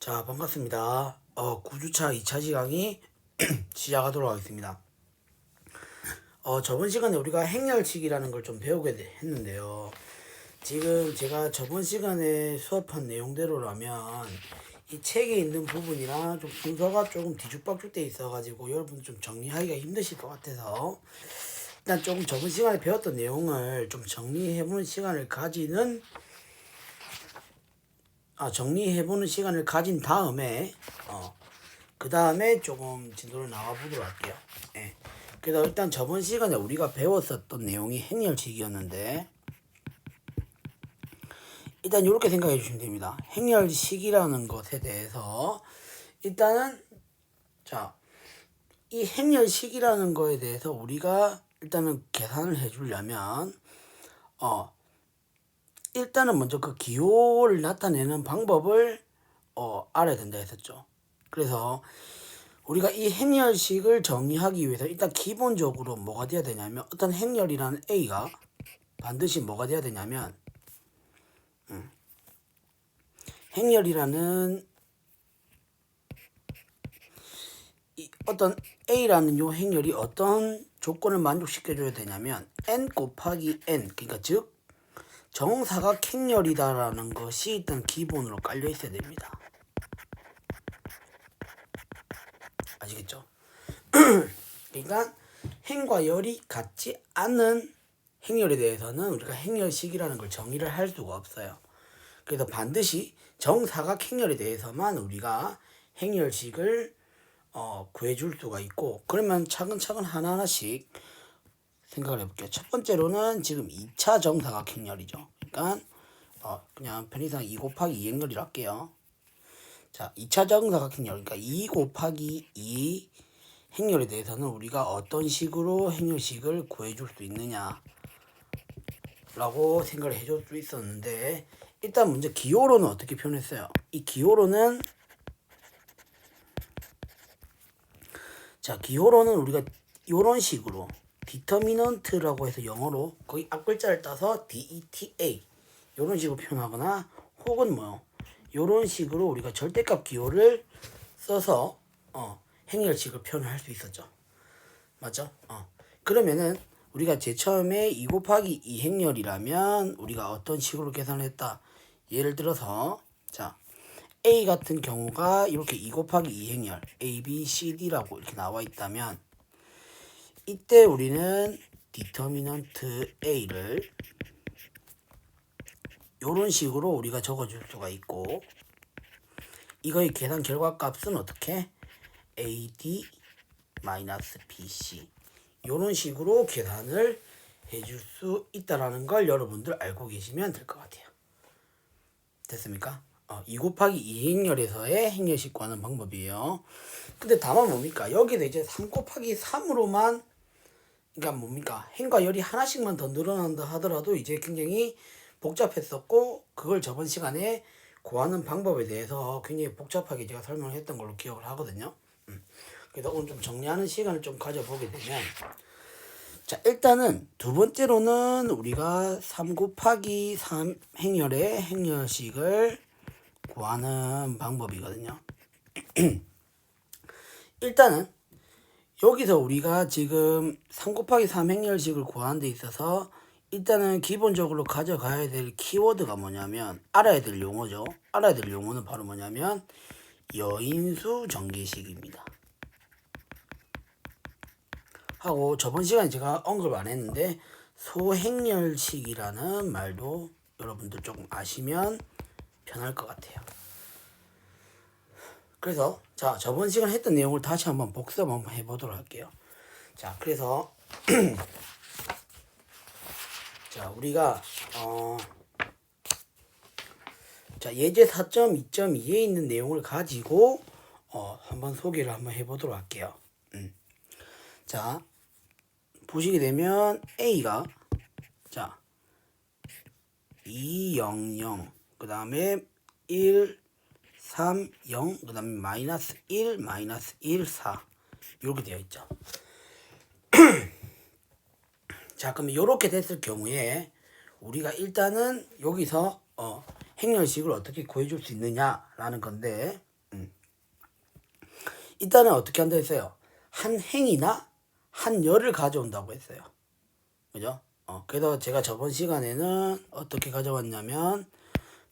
자, 반갑습니다. 9주차 2차 시간이 시작하도록 하겠습니다. 저번 시간에 우리가 행렬칙이라는 걸 좀 배우게 했는데요. 지금 제가 저번 시간에 수업한 내용대로라면 이 책에 있는 부분이랑 좀 순서가 조금 뒤죽박죽 돼 있어가지고 여러분 좀 정리하기가 힘드실 것 같아서 일단 조금 저번 시간에 배웠던 내용을 좀 정리해보는 시간을 가진 다음에 그 다음에 조금 진도를 나가보도록 할게요. 예. 그래서 일단 저번 시간에 우리가 배웠었던 내용이 행렬식이었는데 일단 이렇게 생각해 주시면 됩니다. 행렬식이라는 것에 대해서 일단은 이 행렬식이라는 거에 대해서 우리가 일단은 계산을 해 주려면 일단은 먼저 그 기호를 나타내는 방법을 알아야 된다 했었죠. 그래서 우리가 이 행렬식을 정리하기 위해서 일단 기본적으로 뭐가 돼야 되냐면 어떤 행렬이라는 A가 반드시 뭐가 돼야 되냐면 행렬이라는 어떤 A라는 요 행렬이 어떤 조건을 만족시켜줘야 되냐면 n 곱하기 n, 그러니까 즉 정사각 행렬이다라는 것이 일단 기본으로 깔려 있어야 됩니다. 아시겠죠? 그러니까 행과 열이 같지 않은 행렬에 대해서는 우리가 행렬식이라는 걸 정의를 할 수가 없어요. 그래서 반드시 정사각 행렬에 대해서만 우리가 행렬식을 구해줄 수가 있고, 그러면 차근차근 하나하나씩 생각을 해볼게요. 첫 번째로는 지금 2차 정사각 행렬이죠. 그러니까 그냥 편의상 2 곱하기 2 행렬이라 할게요. 자, 2차 정사각 행렬, 그러니까 2 곱하기 2 행렬에 대해서는 우리가 어떤 식으로 행렬식을 구해줄 수 있느냐 라고 생각을 해줄 수 있었는데, 일단 먼저 기호로는 어떻게 표현했어요? 이 기호로는 기호로는 우리가 이런 식으로 디터미넌트라고 해서 영어로 거의 앞글자를 따서 DETA 이런 식으로 표현하거나, 혹은 이런 식으로 우리가 절대값 기호를 써서 행렬식을 표현할 수 있었죠. 맞죠? 그러면은 우리가 제일 처음에 2 곱하기 2 행렬이라면 우리가 어떤 식으로 계산했다. 예를 들어서 A 같은 경우가 이렇게 2 곱하기 2 행렬 A, B, C, D라고 이렇게 나와 있다면 이때 우리는 디터미넌트 A를 이런 식으로 우리가 적어줄 수가 있고, 이거의 계산 결과값은 어떻게? AD 마이너스 BC 이런 식으로 계산을 해줄 수 있다라는 걸 여러분들 알고 계시면 될 것 같아요. 됐습니까? 2 곱하기 2 행렬에서의 행렬식 구하는 방법이에요. 근데 다만 뭡니까? 여기서 이제 3 곱하기 3으로만, 그러니까 뭡니까? 행과 열이 하나씩만 더 늘어난다 하더라도 이제 굉장히 복잡했었고, 그걸 저번 시간에 구하는 방법에 대해서 굉장히 복잡하게 제가 설명을 했던 걸로 기억을 하거든요. 그래서 오늘 좀 정리하는 시간을 좀 가져보게 되면, 일단은 두 번째로는 우리가 3 곱하기 3 행렬의 행렬식을 구하는 방법이거든요. 일단은 여기서 우리가 지금 3 곱하기 3 행렬식을 구하는 데 있어서 일단은 기본적으로 가져가야 될 키워드가 뭐냐면, 알아야 될 용어죠. 알아야 될 용어는 바로 뭐냐면 여인수 전개식입니다. 하고 저번 시간에 제가 언급 안 했는데 소행렬식이라는 말도 여러분들 조금 아시면 편할 것 같아요. 그래서 저번 시간에 했던 내용을 다시 한번 복습 한번 해보도록 할게요. 그래서 우리가 예제 4.2.2에 있는 내용을 가지고 한번 소개를 한번 해보도록 할게요. 보시게 되면 A가 200, 그 다음에 1 3 0, 그 다음에 마이너스 1 마이너스 1 4 이렇게 되어 있죠. 그러면 이렇게 됐을 경우에 우리가 일단은 여기서 행렬식을 어떻게 구해줄 수 있느냐라는 건데, 일단은 어떻게 한다 했어요? 한 행이나 한 열을 가져온다고 했어요. 그죠? 그래서 제가 저번 시간에는 어떻게 가져왔냐면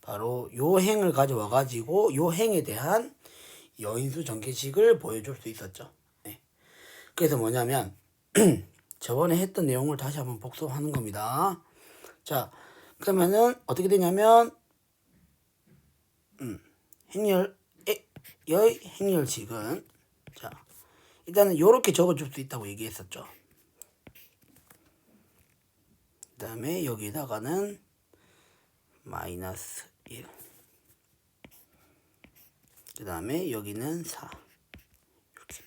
바로 요 행을 가져와 가지고 요 행에 대한 여인수 전개식을 보여줄 수 있었죠. 네. 그래서 뭐냐면 저번에 했던 내용을 다시 한번 복습하는 겁니다. 자, 그러면은 어떻게 되냐면 의 행렬식은 자 일단은 요렇게 적어줄 수 있다고 얘기했었죠. 그 다음에 여기다가는 마이너스 1. 그 다음에 여기는 4. 이렇게.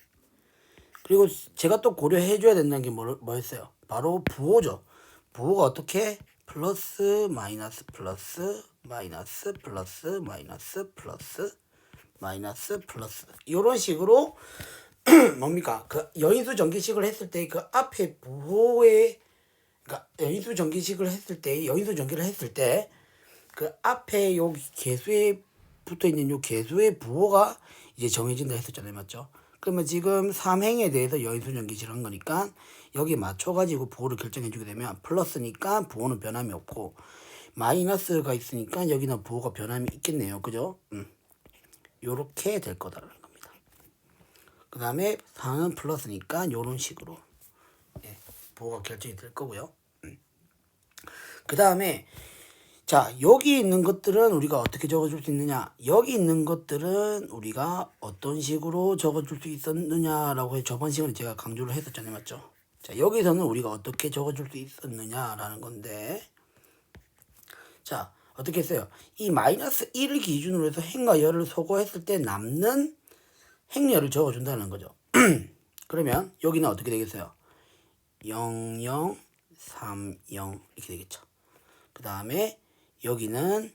그리고 제가 또 고려해 줘야 된다는 게 뭐였어요? 바로 부호죠. 부호가 어떻게? 플러스 마이너스 플러스 마이너스 플러스 마이너스 플러스 마이너스 플러스 이런 식으로 뭡니까? 그 여인수 전개식을 했을 때 그 앞에 부호에 그러니까 여인수 전개식을 했을 때 여인수 전개를 했을 때 그 앞에 요 개수에 붙어 있는 요 개수의 부호가 이제 정해진다 했었잖아요, 맞죠? 그러면 지금 3행에 대해서 여인수 전개식을 한 거니까 여기 맞춰가지고 부호를 결정해주게 되면 플러스니까 부호는 변함이 없고 마이너스가 있으니까 여기는 부호가 변함이 있겠네요, 그죠? 요렇게 될 거다라는 겁니다. 그 다음에 4는 플러스니까 요런 식으로 부호가 결정이 될 거고요. 그 다음에 자 여기 있는 것들은 우리가 어떻게 적어줄 수 있느냐, 여기 있는 것들은 우리가 어떤 식으로 적어줄 수 있었느냐라고 저번 시간에 제가 강조를 했었잖아요, 맞죠? 자 여기서는 우리가 어떻게 적어줄 수 있었느냐라는 건데 자 어떻게 했어요? 이 마이너스 1을 기준으로 해서 행과 열을 소거했을 때 남는 행렬을 적어준다는 거죠. 그러면 여기는 어떻게 되겠어요? 0, 0, 3, 0 이렇게 되겠죠. 그 다음에 여기는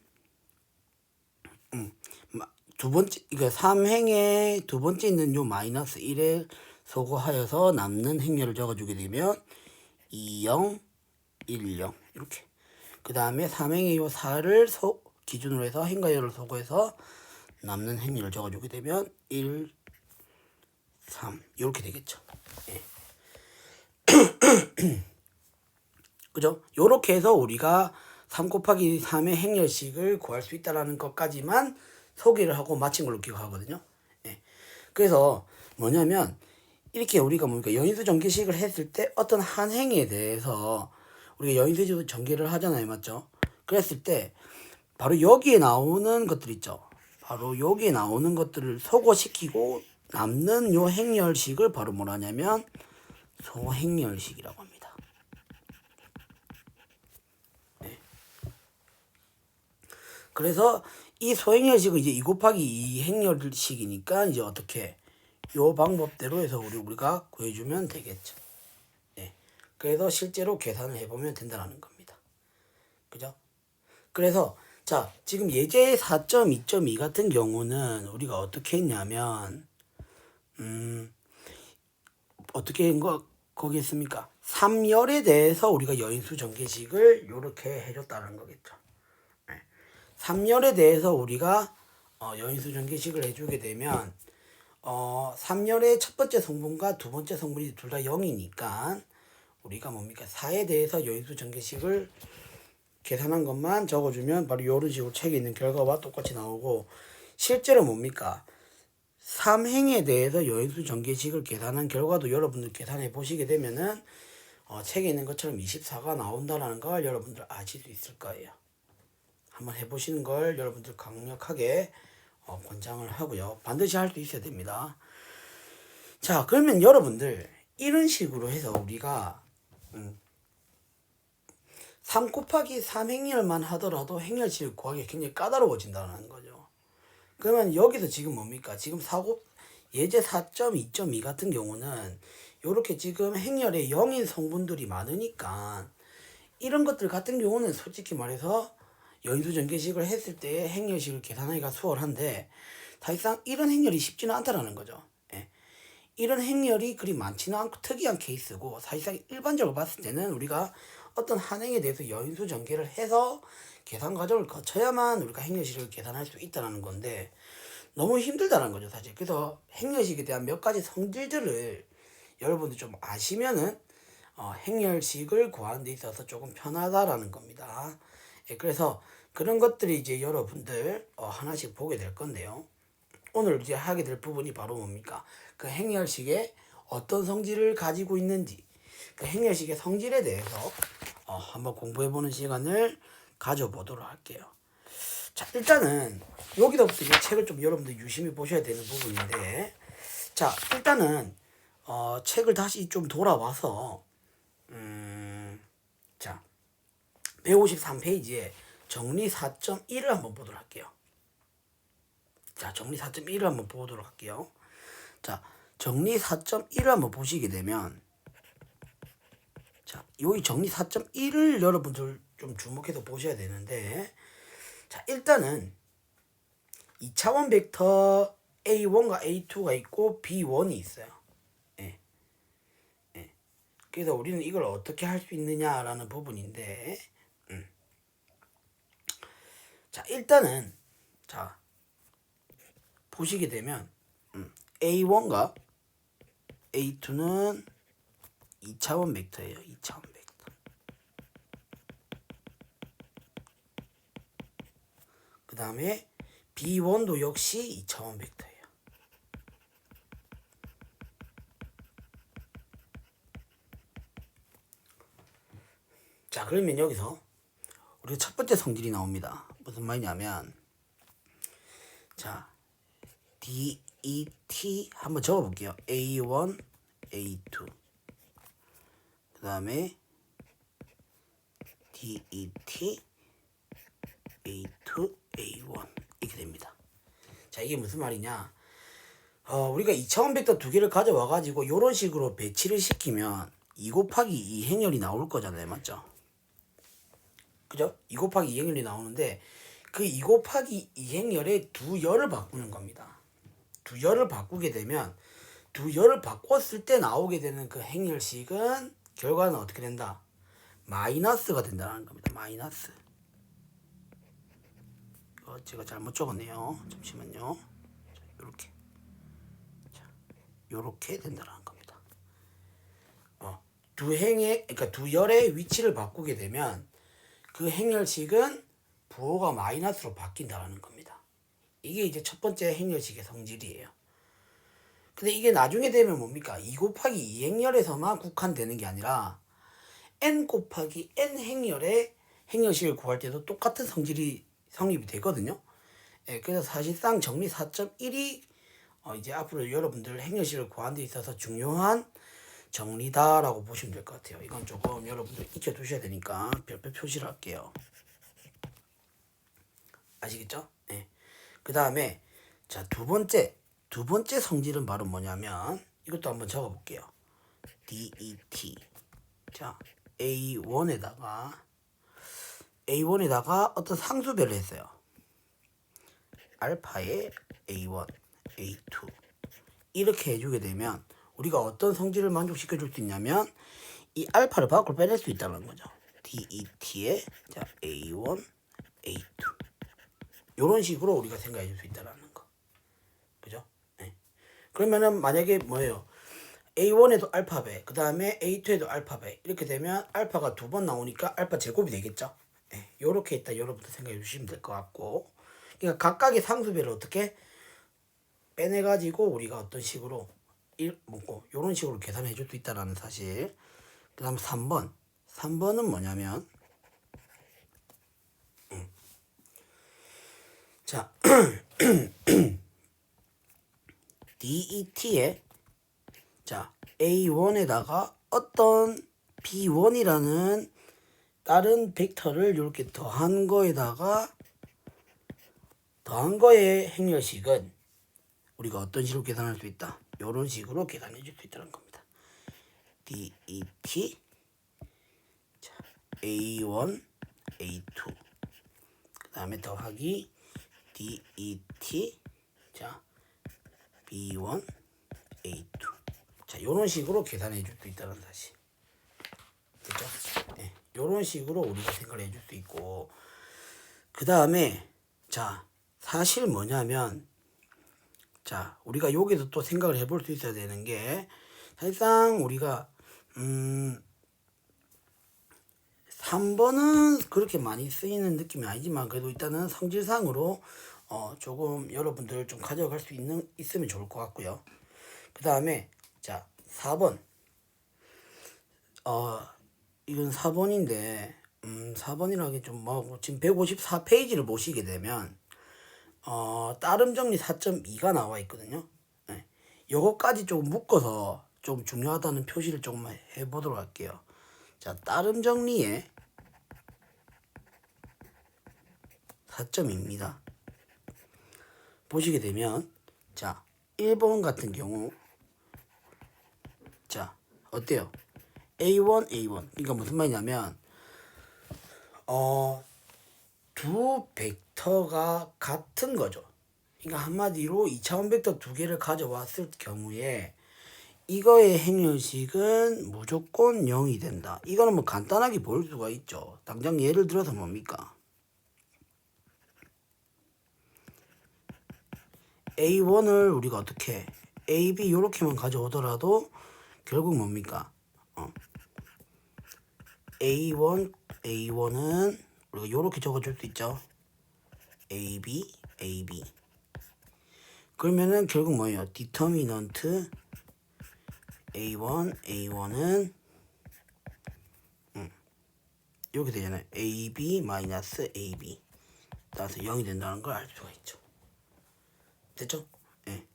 두 번째 이거 3행에 두 번째 있는 요 마이너스 1에 소거하여서 남는 행렬을 적어주게 되면 2, 0, 1, 0 이렇게. 그 다음에 3행의 요 4를 기준으로 해서 행과 열을 소거해서 남는 행렬을 적어주게 되면 1, 3 이렇게 되겠죠. 예. 그죠? 요렇게 해서 우리가 3 곱하기 3의 행렬식을 구할 수 있다는 것까지만 소개를 하고 마친 걸로 기억하거든요. 예. 그래서 뭐냐면 이렇게 우리가 뭡니까 여인수 전개식을 했을 때 어떤 한 행에 대해서 우리가 여인수 전개를 하잖아요, 맞죠? 그랬을 때 바로 여기에 나오는 것들 있죠. 바로 여기에 나오는 것들을 소거시키고 남는 요 행렬식을 바로 뭐라 하냐면 소행렬식이라고 합니다. 그래서 이 소행렬식은 이제 2 곱하기 2 행렬식이니까 이제 어떻게 요 방법대로 해서 우리가 구해주면 되겠죠. 네. 그래서 실제로 계산을 해보면 된다는 겁니다. 그죠? 그래서 자 지금 예제 4.2.2 같은 경우는 우리가 어떻게 했냐면 어떻게 한 거기 있습니까? 3열에 대해서 우리가 여인수 전개식을 이렇게 해줬다는 거겠죠. 3열에 대해서 우리가 여인수 전개식을 해주게 되면 3열의 첫 번째 성분과 두 번째 성분이 둘 다 0이니까 우리가 뭡니까 4에 대해서 여인수 전개식을 계산한 것만 적어주면 바로 이런 식으로 책에 있는 결과와 똑같이 나오고 실제로 뭡니까 3행에 대해서 여인수 전개식을 계산한 결과도 여러분들 계산해 보시게 되면은 책에 있는 것처럼 24가 나온다는 걸 여러분들 아실 수 있을 거예요. 한번 해보시는 걸 여러분들 강력하게 권장을 하고요. 반드시 할 수 있어야 됩니다. 자, 그러면 여러분들 이런 식으로 해서 우리가 3 곱하기 3 행렬만 하더라도 행렬식을 구하기 굉장히 까다로워진다는 거죠. 그러면 여기서 지금 뭡니까? 지금 예제 4.2.2 같은 경우는 이렇게 지금 행렬에 0인 성분들이 많으니까 이런 것들 같은 경우는 솔직히 말해서 여인수 전개식을 했을 때 행렬식을 계산하기가 수월한데 사실상 이런 행렬이 쉽지는 않다라는 거죠. 예. 이런 행렬이 그리 많지는 않고 특이한 케이스고 사실상 일반적으로 봤을 때는 우리가 어떤 한 행에 대해서 여인수 전개를 해서 계산 과정을 거쳐야만 우리가 행렬식을 계산할 수 있다는 건데 너무 힘들다는 거죠, 사실. 그래서 행렬식에 대한 몇 가지 성질들을 여러분들 좀 아시면은 행렬식을 구하는 데 있어서 조금 편하다라는 겁니다. 예, 그래서 그런 것들이 이제 여러분들 하나씩 보게 될 건데요. 오늘 이제 하게 될 부분이 바로 뭡니까? 그 행렬식의 어떤 성질을 가지고 있는지, 그 행렬식의 성질에 대해서 한번 공부해보는 시간을 가져보도록 할게요. 자, 일단은 여기서부터 이 책을 좀 여러분들 유심히 보셔야 되는 부분인데, 자, 일단은 책을 다시 좀 돌아와서 자, 153페이지에 정리 4.1을 한번 보도록 할게요. 자, 정리 4.1을 한번 보도록 할게요. 자, 정리 4.1을 한번 보시게 되면, 자, 여기 정리 4.1을 여러분들 좀 주목해서 보셔야 되는데, 자, 일단은 2차원 벡터 A1과 A2가 있고 B1이 있어요. 예. 예. 그래서 우리는 이걸 어떻게 할 수 있느냐라는 부분인데, 자, 일단은 자, 보시게 되면 A1과 A2는 2차원 벡터예요. 2차원 벡터. 그 다음에 B1도 역시 2차원 벡터예요. 자, 그러면 여기서 우리가 첫 번째 성질이 나옵니다. 무슨 말이냐면, 자, DET 한번 적어볼게요. A1, A2. 그 다음에 DET, A2, A1 이렇게 됩니다. 자, 이게 무슨 말이냐? 우리가 2차원 벡터 두 개를 가져와 가지고 이런 식으로 배치를 시키면 2 곱하기 2 행렬이 나올 거잖아요, 맞죠? 그죠? 2 곱하기 2 행렬이 나오는데 그 2 곱하기 2 행렬의 두 열을 바꾸는 겁니다. 두 열을 바꾸게 되면 두 열을 바꿨을 때 나오게 되는 그 행렬식은 결과는 어떻게 된다? 마이너스가 된다는 겁니다. 마이너스. 이거 제가 잘못 적었네요. 잠시만요. 자, 요렇게. 자, 요렇게 된다는 겁니다. 두 행의, 그러니까 두 열의 위치를 바꾸게 되면 그 행렬식은 부호가 마이너스로 바뀐다는 겁니다. 이게 이제 첫 번째 행렬식의 성질이에요. 근데 이게 나중에 되면 뭡니까? 2 곱하기 2 행렬에서만 국한되는 게 아니라 n 곱하기 n 행렬의 행렬식을 구할 때도 똑같은 성질이 성립이 되거든요. 예, 그래서 사실상 정리 4.1이 이제 앞으로 여러분들 행렬식을 구하는 데 있어서 중요한 정리다라고 보시면 될 것 같아요. 이건 조금 여러분들 익혀두셔야 되니까 별표 표시를 할게요. 아시겠죠? 네. 그 다음에 자, 두 번째 성질은 바로 뭐냐면 이것도 한번 적어볼게요. DET. 자, A1에다가 어떤 상수별을 했어요. 알파의 A1, A2 이렇게 해주게 되면 우리가 어떤 성질을 만족시켜 줄 수 있냐면 이 알파를 밖으로 빼낼 수 있다는 거죠. DET의 자, A1, A2 이런 식으로 우리가 생각해 줄 수 있다는 거. 그죠? 네. 그러면은 만약에 뭐예요? A1에도 알파배, 그 다음에 A2에도 알파배 이렇게 되면 알파가 두 번 나오니까 알파 제곱이 되겠죠? 네. 요렇게 있다 여러분들 생각해 주시면 될 것 같고, 그러니까 각각의 상수배를 어떻게 빼내가지고 우리가 어떤 식으로 먹고 요런 식으로 계산해 줄 수 있다는 사실. 그 다음 3번은 뭐냐면 자 DET에 자 A1에다가 어떤 B1이라는 다른 벡터를 이렇게 더한 거의 행렬식은 우리가 어떤 식으로 계산할 수 있다? 이런 식으로 계산해 줄 수 있다는 겁니다. DET 자, A1, A2 그 다음에 더하기 DET 자 B1, A2 자 이런 식으로 계산해 줄 수 있다는 사실. 그렇죠? 네, 이런 식으로 우리가 생각을 해줄 수 있고, 그 다음에 자 사실 뭐냐면 자, 우리가 여기서 또 생각을 해볼 수 있어야 되는 게 사실상 우리가 3번은 그렇게 많이 쓰이는 느낌이 아니지만 그래도 일단은 성질상으로 조금 여러분들 좀 가져갈 수 있으면 좋을 것 같고요. 그 다음에 자 4번 이건 4번인데 4번이라는 게 좀 뭐고 지금 154페이지를 보시게 되면 따름 정리 4.2가 나와 있거든요. 네. 요거까지 좀 묶어서 좀 중요하다는 표시를 조금 해보도록 할게요. 자, 따름 정리의 4.2입니다. 보시게 되면 자 1번 같은 경우 자 어때요? A1 그러니까 무슨 말이냐면 두 벡터가 같은 거죠. 그러니까 한마디로 2차원 벡터 두 개를 가져왔을 경우에 이거의 행렬식은 무조건 0이 된다. 이거는 뭐 간단하게 볼 수가 있죠. 당장 예를 들어서 뭡니까? A1을 우리가 어떻게 A, B 요렇게만 가져오더라도 결국 뭡니까? A1은 우리가 요렇게 적어줄 수 있죠. AB 그러면은 결국 뭐예요? 디터미넌트 A1은 이렇게 되잖아요. AB 마이너스 AB 따라서 0이 된다는 걸 알 수가 있죠. 됐죠? 예.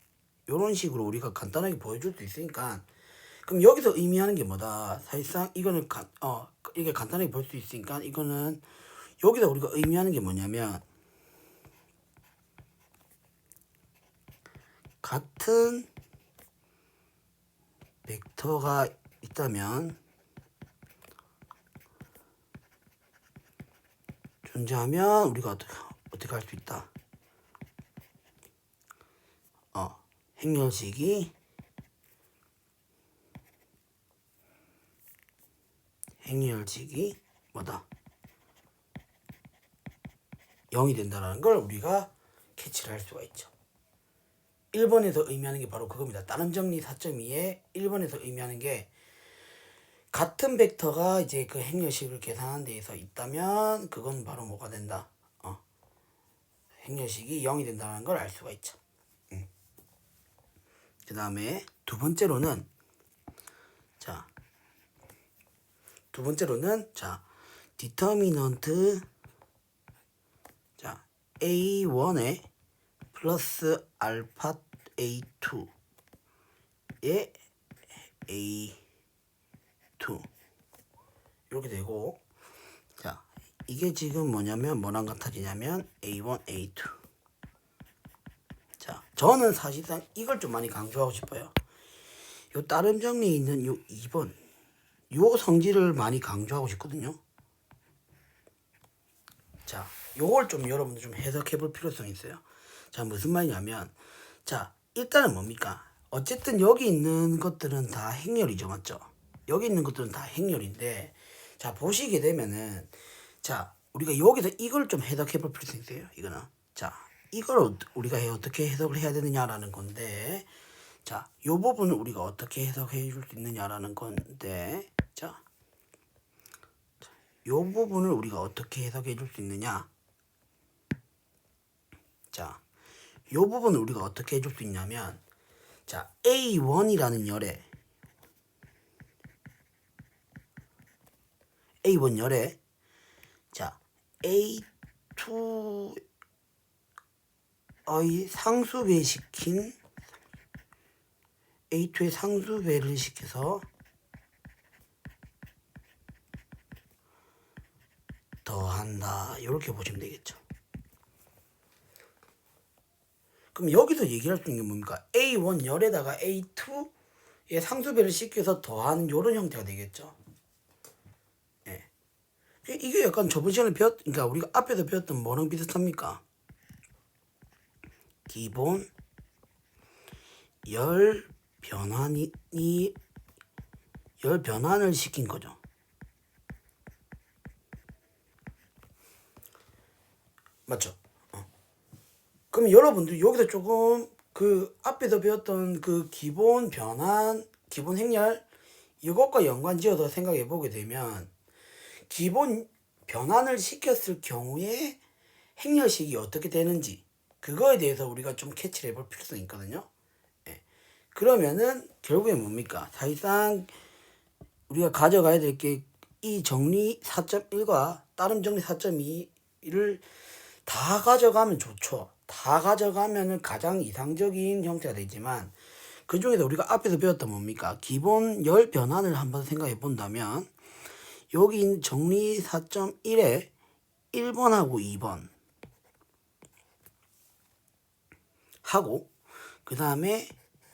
요런 식으로 우리가 간단하게 보여줄 수 있으니까 그럼 여기서 의미하는 게 뭐다? 사실상 이거는 이게 간단하게 볼 수 있으니까 이거는 여기서 우리가 의미하는 게 뭐냐면 같은 벡터가 있다면 존재하면 우리가 어떻게 할 수 있다? 행렬식이 뭐다? 0이 된다는 걸 우리가 캐치를 할 수가 있죠. 1번에서 의미하는 게 바로 그겁니다. 따름 정리 4.2에 1번에서 의미하는 게 같은 벡터가 이제 그 행렬식을 계산하는 데에서 있다면 그건 바로 뭐가 된다? 행렬식이 0이 된다는 걸 알 수가 있죠. 그 다음에 두 번째로는 디터미넌트 A1에 플러스 알파 A2에 A2 이렇게 되고 자 이게 지금 뭐랑 같아지냐면 A1 A2 자 저는 사실상 이걸 좀 많이 강조하고 싶어요. 요 따름 정리에 있는 요 2번 요 성질을 많이 강조하고 싶거든요. 자 요걸 좀 여러분들 좀 해석해 볼 필요성이 있어요. 자 무슨 말이냐면 자 일단은 뭡니까? 어쨌든 여기 있는 것들은 다 행렬이죠, 맞죠? 여기 있는 것들은 다 행렬인데 자 보시게 되면은 자 우리가 여기서 이걸 좀 해석해 볼 필요성이 있어요. 이거는 자 이걸 우리가 어떻게 해석을 해야 되느냐라는 건데 자 요 부분을 우리가 어떻게 해석해 줄 수 있느냐라는 건데 자 요 부분을 우리가 어떻게 해석해 줄 수 있느냐 자 요 부분을 우리가 어떻게 해줄 수 있냐면 자 A1이라는 열에 자 A2의 상수배를 시켜서 더한다 이렇게 보시면 되겠죠. 그럼 여기서 얘기할 수 있는 게 뭡니까? A1 열에다가 A2의 상수배를 시켜서 더하는 이런 형태가 되겠죠. 예. 이게 약간 저번 시간에 그러니까 우리가 앞에서 배웠던 뭐랑 비슷합니까? 기본 열 변환을 시킨 거죠. 맞죠? 그럼 여러분들 여기서 조금 그 앞에서 배웠던 그 기본 변환, 기본 행렬 이것과 연관지어서 생각해 보게 되면 기본 변환을 시켰을 경우에 행렬식이 어떻게 되는지 그거에 대해서 우리가 좀 캐치를 해볼 필요성이 있거든요. 예. 그러면은 결국에 뭡니까? 사실상 우리가 가져가야 될 게 이 정리 4.1과 따름 정리 4.2를 다 가져가면 좋죠. 다 가져가면은 가장 이상적인 형태가 되지만 그 중에서 우리가 앞에서 배웠던 뭡니까? 기본 열 변환을 한번 생각해 본다면 여기 정리 4.1에 1번하고 2번 하고 그 다음에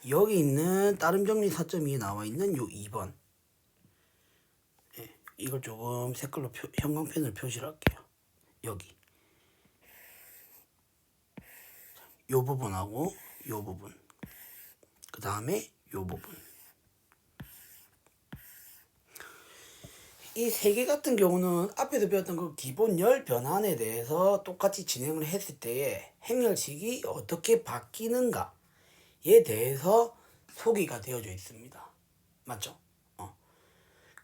여기 있는 따름 정리 4.2에 나와 있는 요 2번 이걸 조금 색깔로 형광펜으로 표시를 할게요. 여기 요 부분하고 요 부분 그 다음에 요 부분 이 세 개 같은 경우는 앞에서 배웠던 그 기본 열 변환에 대해서 똑같이 진행을 했을 때에 행렬식이 어떻게 바뀌는가에 대해서 소개가 되어져 있습니다. 맞죠?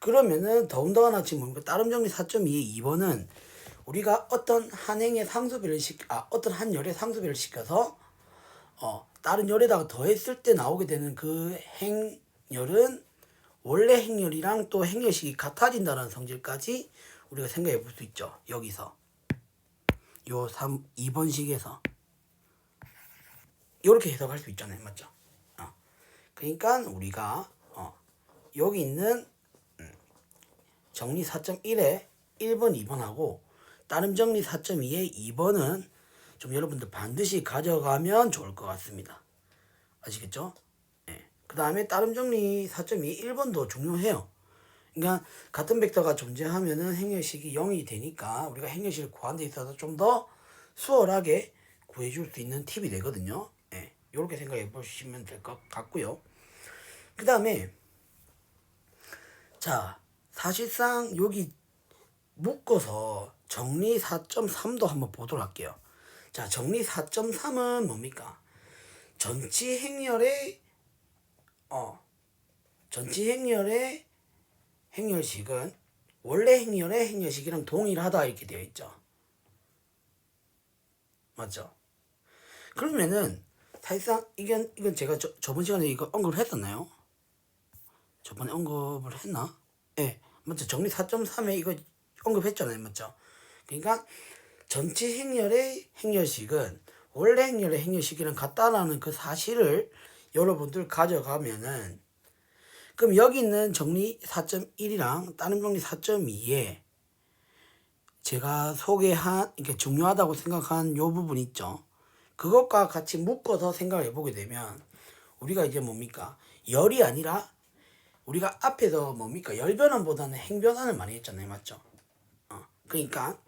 그러면은 더군다나 지금 뭡니까? 따름 정리 4.2의 2번은 우리가 어떤 한 행의 상수배를 어떤 한 열의 상수배를 시켜서 다른 열에다가 더했을 때 나오게 되는 그 행열은 원래 행렬이랑 또 행렬식이 같아진다는 성질까지 우리가 생각해 볼 수 있죠. 여기서 요 2번식에서 이렇게 해석할 수 있잖아요. 맞죠? 그러니까 우리가 여기 있는 정리 4.1에 1번, 2번하고 따름 정리 4.2에 2번은 좀 여러분들 반드시 가져가면 좋을 것 같습니다. 아시겠죠? 예. 그 다음에 따름 정리 4.2 1번도 중요해요. 그러니까 같은 벡터가 존재하면은 행렬식이 0이 되니까 우리가 행렬식을 구하는 데 있어서 좀 더 수월하게 구해줄 수 있는 팁이 되거든요. 예. 이렇게 생각해 보시면 될 것 같고요. 그 다음에 자 사실상 여기 묶어서 정리 4.3도 한번 보도록 할게요. 자, 정리 4.3은 뭡니까? 전치 행렬의 행렬식은 원래 행렬의 행렬식이랑 동일하다 이렇게 되어 있죠. 맞죠? 그러면은 사실상 이건 제가 저번 시간에 이거 언급을 했었나요? 저번에 언급을 했나? 예, 맞죠? 정리 4.3에 이거 언급했잖아요, 맞죠? 그러니까 전체 행렬의 행렬식은 원래 행렬의 행렬식이랑 같다라는 그 사실을 여러분들 가져가면은 그럼 여기 있는 정리 4.1이랑 다른 정리 4.2에 제가 소개한 이렇게 중요하다고 생각한 요 부분 있죠. 그것과 같이 묶어서 생각을 해보게 되면 우리가 이제 뭡니까? 열이 아니라 우리가 앞에서 뭡니까? 열변환보다는 행변환을 많이 했잖아요. 맞죠? 그러니까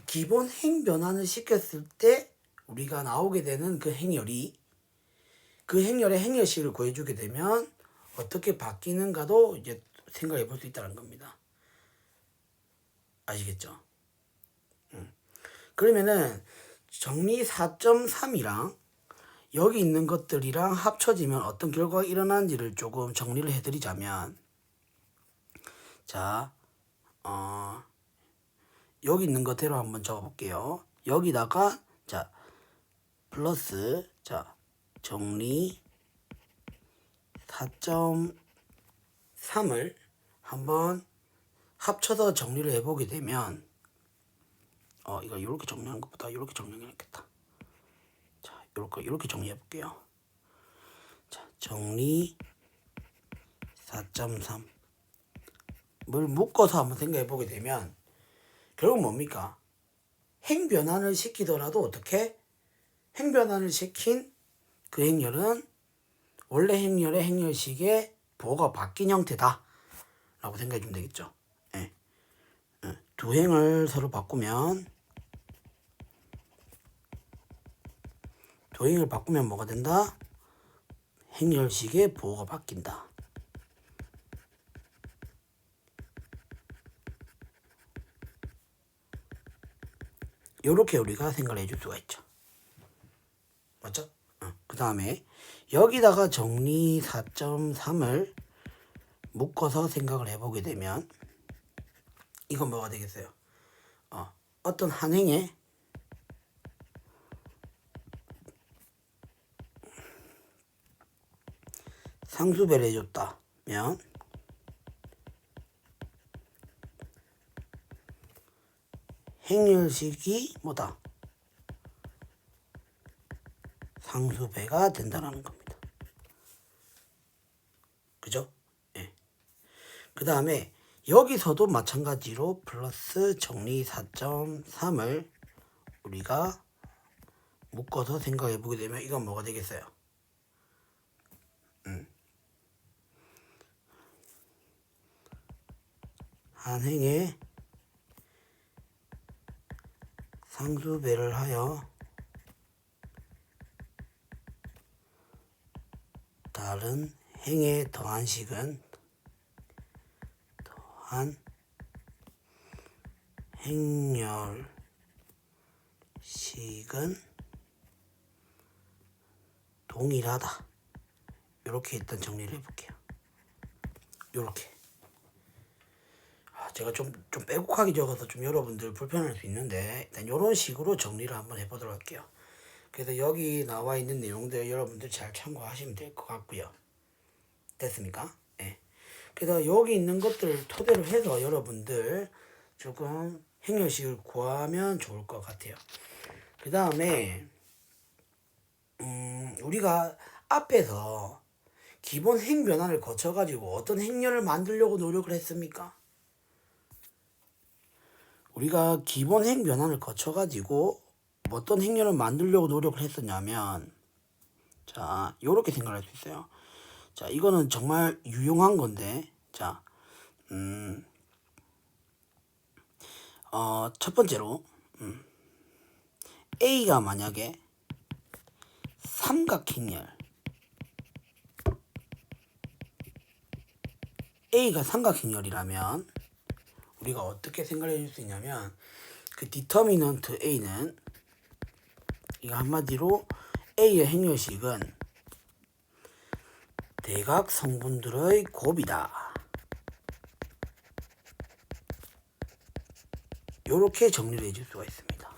기본 행변환을 시켰을 때 우리가 나오게 되는 그 행렬이 그 행렬의 행렬식을 구해주게 되면 어떻게 바뀌는가도 이제 생각해 볼 수 있다는 겁니다. 아시겠죠? 그러면은 정리 4.3이랑 여기 있는 것들이랑 합쳐지면 어떤 결과가 일어나는지를 조금 정리를 해드리자면 자, 여기 있는 것대로 한번 적어볼게요. 여기다가 자 플러스 자 정리 4.3을 한번 합쳐서 정리를 해보게 되면 이거 이렇게 정리하는 것보다 이렇게 정리해야겠다. 자 이렇게 정리해 볼게요. 자 정리 4.3을 묶어서 한번 생각해 보게 되면 결국 뭡니까? 행변환을 시키더라도 어떻게? 행변환을 시킨 그 행렬은 원래 행렬의 행렬식의 부호가 바뀐 형태다 라고 생각해 주면 되겠죠. 예. 두 행을 서로 바꾸면 두 행을 바꾸면 뭐가 된다? 행렬식의 부호가 바뀐다. 이렇게 우리가 생각을 해줄 수가 있죠. 맞죠? 그 다음에 여기다가 정리 4.3을 묶어서 생각을 해보게 되면 이건 뭐가 되겠어요? 어떤 한 행에 상수배를 해줬다면 행렬식이 뭐다? 상수배가 된다는 겁니다. 그죠? 예. 그 다음에 여기서도 마찬가지로 플러스 정리 4.3을 우리가 묶어서 생각해 보게 되면 이건 뭐가 되겠어요? 한 행에 상수배를 하여 다른 행에 더한 식은 더한 행렬식은 동일하다. 이렇게 일단 정리를 해볼게요. 이렇게 제가 좀 빼곡하게 적어서 좀 여러분들 불편할 수 있는데 일단 이런 식으로 정리를 한번 해보도록 할게요. 그래서 여기 나와 있는 내용들 여러분들 잘 참고하시면 될 것 같고요. 됐습니까? 예. 그래서 여기 있는 것들을 토대로 해서 여러분들 조금 행렬식을 구하면 좋을 것 같아요. 그 다음에 우리가 앞에서 기본 행 변화를 거쳐가지고 어떤 행렬을 만들려고 노력을 했습니까? 우리가 기본 행 변환을 거쳐가지고 어떤 행렬을 만들려고 노력을 했었냐면 자 요렇게 생각할 수 있어요. 자 이거는 정말 유용한 건데 자 첫 번째로 A가 만약에 삼각행렬 A가 삼각행렬이라면 우리가 어떻게 생각해 줄 수 있냐면 그 디터미넌트 A는 이거 한마디로 A의 행렬식은 대각 성분들의 곱이다. 이렇게 정리를 해줄 수가 있습니다.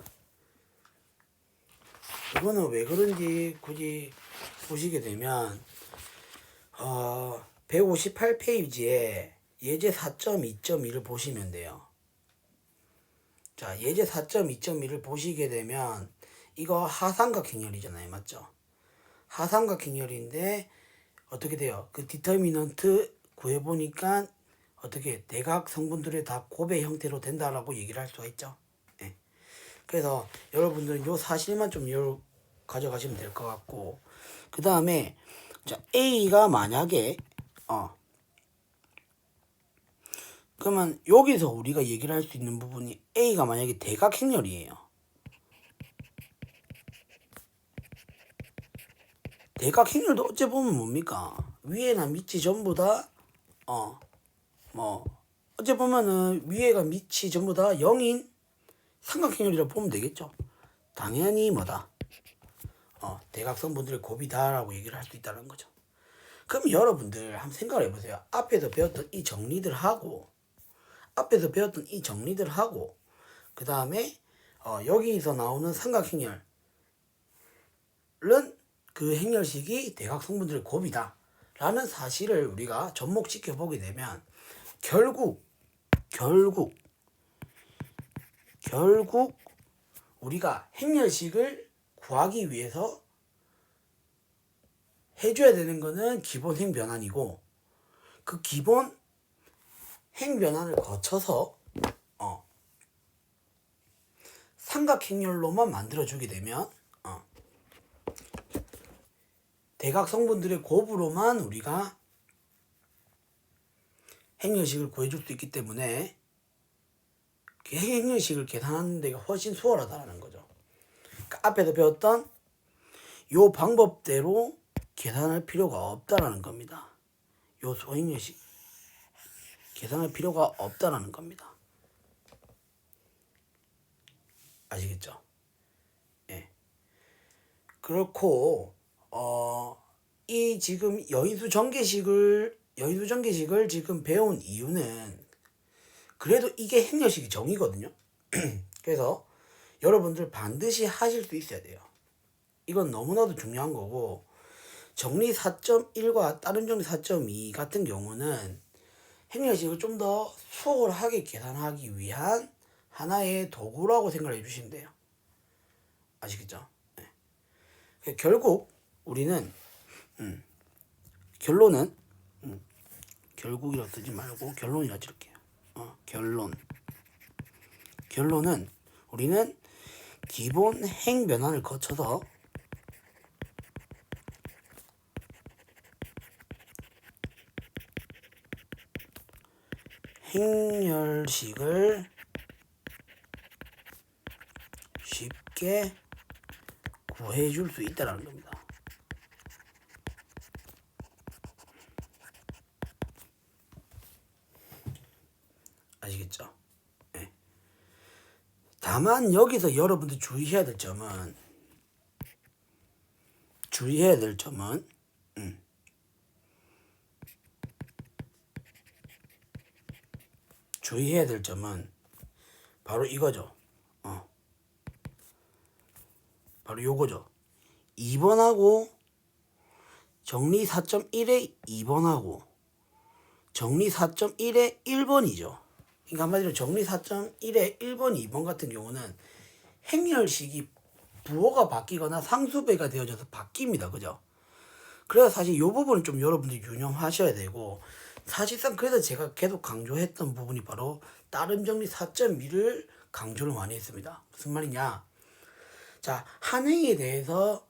이거는 왜 그런지 굳이 보시게 되면 158페이지에 예제 4.2.1을 보시면 돼요. 자, 예제 4.2.1을 보시게 되면 이거 하삼각행렬이잖아요. 맞죠? 하삼각행렬인데 어떻게 돼요? 그 디터미넌트 구해보니까 어떻게 대각 성분들의 다 곱의 형태로 된다라고 얘기를 할 수가 있죠. 네. 그래서 여러분들은 요 사실만 좀 가져가시면 될 것 같고 그 다음에 자 A가 만약에 그러면 여기서 우리가 얘기를 할 수 있는 부분이 A가 만약에 대각행렬이에요. 대각행렬도 어째 보면 뭡니까? 위에나 밑이 전부 다 어째 보면은 위에가 밑이 전부 다 0인 삼각행렬이라고 보면 되겠죠. 당연히 뭐다? 대각선분들의 곱이다라고 얘기를 할 수 있다는 거죠. 그럼 여러분들 한번 생각을 해보세요. 앞에서 배웠던 이 정리들 하고 그 다음에 여기서 나오는 삼각행렬은 그 행렬식이 대각성분들의 곱이다 라는 사실을 우리가 접목시켜 보게 되면 결국 우리가 행렬식을 구하기 위해서 해줘야 되는 거는 기본 행 변환이고 그 기본 행 변환을 거쳐서 삼각행렬로만 만들어주게 되면 대각 성분들의 곱으로만 우리가 행렬식을 구해줄 수 있기 때문에 그 행렬식을 계산하는 데가 훨씬 수월하다는 거죠. 그러니까 앞에서 배웠던 요 방법대로 계산할 필요가 없다라는 겁니다. 요 소행렬식 계산할 필요가 없다라는 겁니다. 아시겠죠? 예. 그렇고 이 지금 여인수 전개식을 지금 배운 이유는 그래도 이게 행렬식이 정이거든요. 그래서 여러분들 반드시 하실 수 있어야 돼요. 이건 너무나도 중요한 거고, 정리 4.1과 다른 정리 4.2 같은 경우는 행렬식을 좀 더 수월하게 계산하기 위한 하나의 도구라고 생각해 주시면 돼요. 아시겠죠? 네. 결국 우리는 결론은 결국이라 쓰지 말고 결론이라 쓸게요. 결론은 우리는 기본 행 변환을 거쳐서 행렬식을 쉽게 구해줄 수 있다는 겁니다. 아시겠죠? 네. 다만 여기서 여러분들 주의해야 될 점은 바로 이거죠. 바로 요거죠. 2번하고 정리 4.1의 2번하고 정리 4.1의 1번이죠. 그러니까 한마디로 정리 4.1의 1번, 2번 같은 경우는 행렬식이 부호가 바뀌거나 상수배가 되어져서 바뀝니다. 그죠? 그래서 사실 이 부분은 좀 여러분들이 유념하셔야 되고, 사실상 그래서 제가 계속 강조했던 부분이 바로 다른 정리 4.2를 강조를 많이 했습니다. 무슨 말이냐? 자, 한 행에 대해서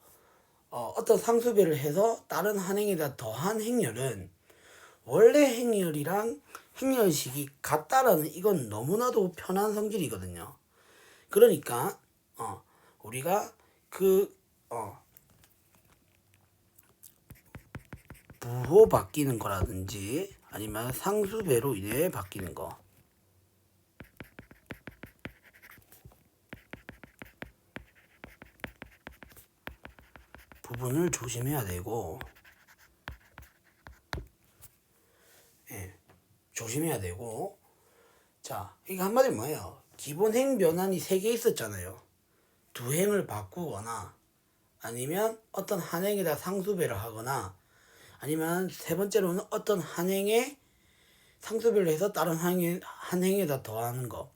어떤 상수배를 해서 다른 한 행에다 더한 행렬은 원래 행렬이랑 행렬식이 같다라는, 이건 너무나도 편한 성질이거든요. 그러니까 우리가 부호 바뀌는 거라든지 아니면 상수배로 인해 바뀌는 거, 부분을 조심해야 되고, 자, 이게 한마디로 뭐예요? 기본 행 변환이 3개 있었잖아요. 두 행을 바꾸거나 아니면 어떤 한 행에다 상수배를 하거나 아니면 세 번째로는 어떤 한 행에 상수배를 해서 다른 한 행에다 더하는 거.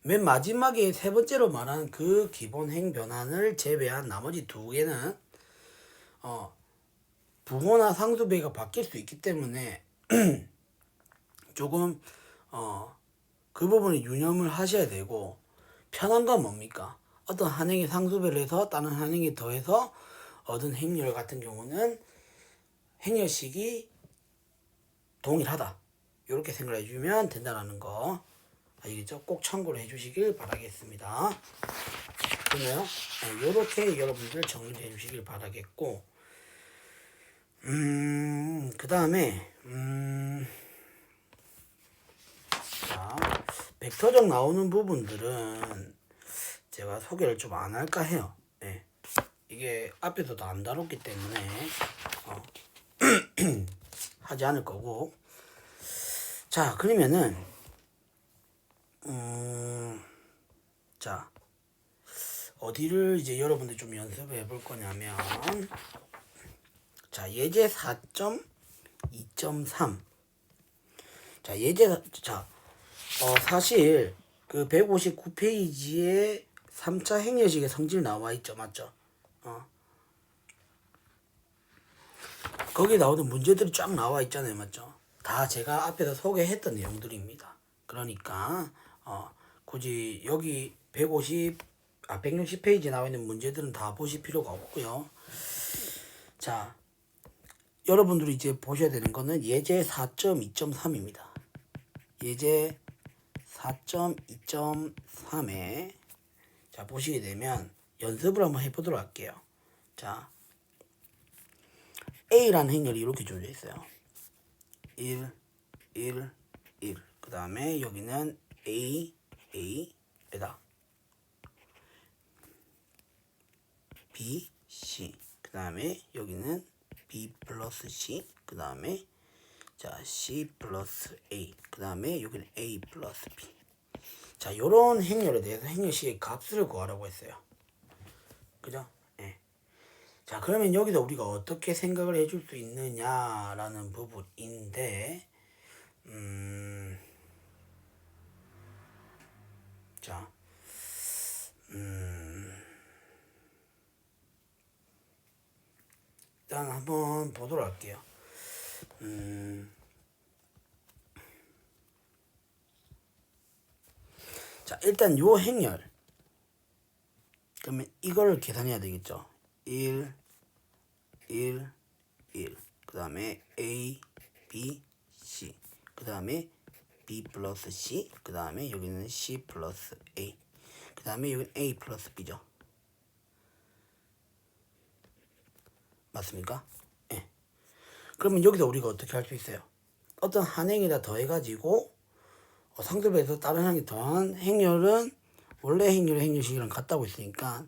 맨 마지막에 세 번째로 말한 그 기본 행 변환을 제외한 나머지 두 개는 부호나 상수배가 바뀔 수 있기 때문에 조금 그 부분을 유념을 하셔야 되고, 편한 건 뭡니까? 어떤 한 행에 상수배를 해서 다른 한 행에 더해서 얻은 행렬 같은 경우는 행렬식이 동일하다, 이렇게 생각해 주면 된다는 거 아시겠죠? 꼭 참고를 해 주시길 바라겠습니다. 그러면 이렇게 여러분들 정리해 주시길 바라겠고, 그 다음에 자, 벡터적 나오는 부분들은 제가 소개를 좀 안 할까 해요. 네. 이게 앞에서도 안 다뤘기 때문에 하지 않을 거고. 자, 그러면은 자, 어디를 이제 여러분들 좀 연습해 볼 거냐면, 자, 예제 4.2.3. 자, 사실 그 159페이지에 3차 행렬식의 성질 나와 있죠. 맞죠? 거기 나오는 문제들이 쫙 나와 있잖아요. 맞죠? 다 제가 앞에서 소개했던 내용들입니다. 그러니까 굳이 여기 160페이지에 나와 있는 문제들은 다 보실 필요가 없고요. 자, 여러분들이 이제 보셔야 되는 거는 예제 4.2.3입니다. 예제 4.2.3에 자, 보시게 되면 연습을 한번 해보도록 할게요. 자, A라는 행렬이 이렇게 주어져 있어요. 1, 1, 1. 그 다음에 여기는 A, A에다 B, C. 그 다음에 여기는 B 플러스 C, 그 다음에 자 C 플러스 A, 그 다음에 여기는 A 플러스 B. 자, 요런 행렬에 대해서 행렬식의 값을 구하라고 했어요. 그죠? 예. 자, 그러면 여기서 우리가 어떻게 생각을 해줄 수 있느냐라는 부분인데, 자, 일단 한번 보도록 할게요. 자, 일단 요 행렬. 그러면 이걸 계산해야 되겠죠. 1, 1, 1. 그 다음에 A, B, C. 그 다음에 B 플러스 C. 그 다음에 여기는 C 플러스 A. 그 다음에 여기는 A 플러스 B죠. 맞습니까? 예. 그러면 여기서 우리가 어떻게 할 수 있어요? 어떤 한 행에다 더해가지고 상수배에서 다른 행에 더한 행렬은 원래 행렬의 행렬식이랑 같다고 했으니까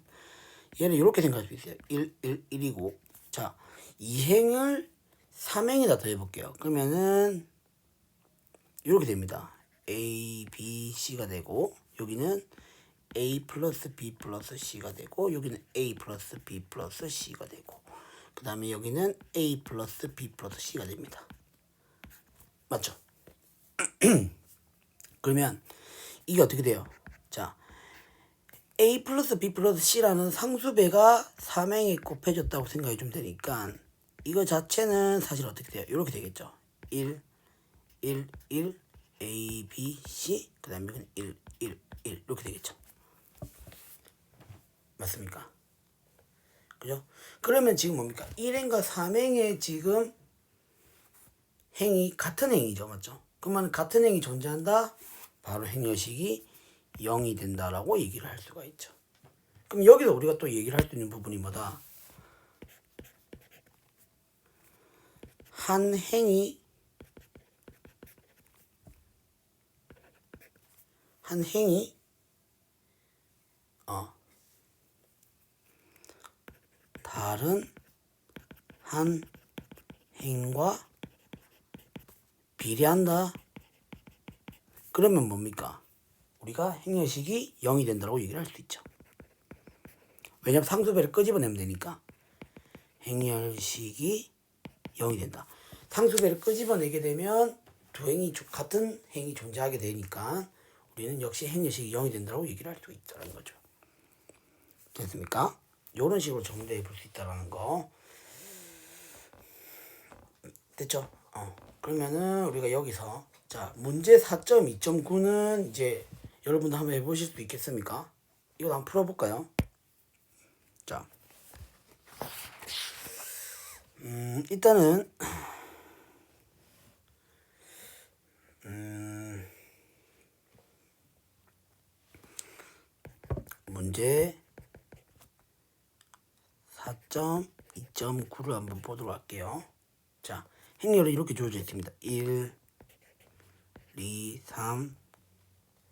얘는 이렇게 생각할 수 있어요. 1, 1, 1이고 자, 2행을 3행에다 더해볼게요. 그러면은 이렇게 됩니다. A, B, C가 되고 여기는 A 플러스 B 플러스 C가 되고 여기는 A 플러스 B 플러스 C가 되고 그 다음에 여기는 A 플러스 B 플러스 C가 됩니다. 맞죠? 그러면 이게 어떻게 돼요? 자, A 플러스 B 플러스 C라는 상수배가 3행에 곱해졌다고 생각해 주면 되니까 이거 자체는 사실 어떻게 돼요? 이렇게 되겠죠. 1, 1, 1, A, B, C 그 다음에 이건 1, 1, 1 이렇게 되겠죠. 맞습니까? 그죠? 그러면 지금 뭡니까? 1행과 3행의 지금 행이 같은 행이죠. 맞죠? 그러면 같은 행이 존재한다? 바로 행여식이 0이 된다라고 얘기를 할 수가 있죠. 그럼 여기서 우리가 또 얘기를 할 수 있는 부분이 뭐다? 한 행이 다른 한 행과 비례한다. 그러면 뭡니까? 우리가 행여식이 0이 된다고 얘기를 할 수 있죠. 왜냐면 상수배를 끄집어내면 되니까 행여식이 0이 된다. 상수배를 끄집어내게 되면 두 행이 같은 행이 존재하게 되니까 우리는 역시 행여식이 0이 된다고 얘기를 할 수 있다는 거죠. 됐습니까? 이런 식으로 정리해 볼 수 있다는 거. 됐죠? 그러면은 우리가 여기서 자, 문제 4.2.9는 이제 여러분도 한번 해보실 수 있겠습니까? 이거 한번 풀어볼까요? 자, 일단은 문제 4.2.9를 한번 보도록 할게요. 자, 행렬이 이렇게 주어져 있습니다. 1, 2, 3,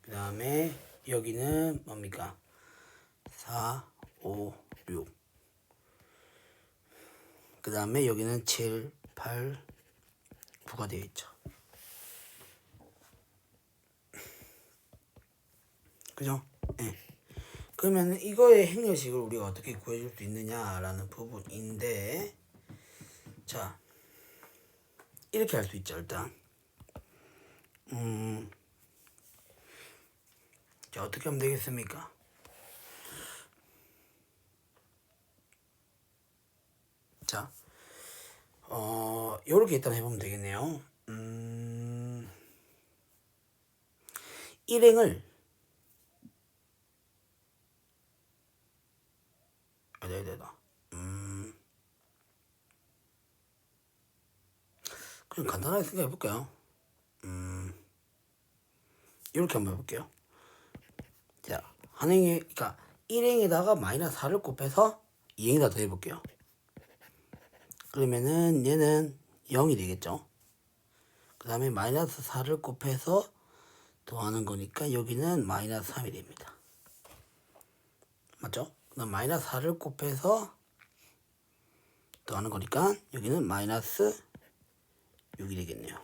그 다음에 여기는 뭡니까? 4, 5, 6. 그 다음에 여기는 7, 8, 9가 되어 있죠. 그죠? 예. 그러면 이거의 행여식을 우리가 어떻게 구해줄 수 있느냐라는 부분인데, 자, 이렇게 할 수 있죠. 일단 자, 어떻게 하면 되겠습니까? 자, 요렇게 일단 해보면 되겠네요. 1행을 그냥 간단하게 생각해 볼까요? 이렇게 한번 해볼게요. 자, 한 행에, 그러니까 1행에다가 마이너스 4를 곱해서 2행에다 더해 볼게요. 그러면은 얘는 0이 되겠죠. 그 다음에 마이너스 4를 곱해서 더하는 거니까 여기는 마이너스 3이 됩니다. 맞죠? 그다음 마이너스 4를 곱해서 더하는 거니까 여기는 마이너스 6이 되겠네요.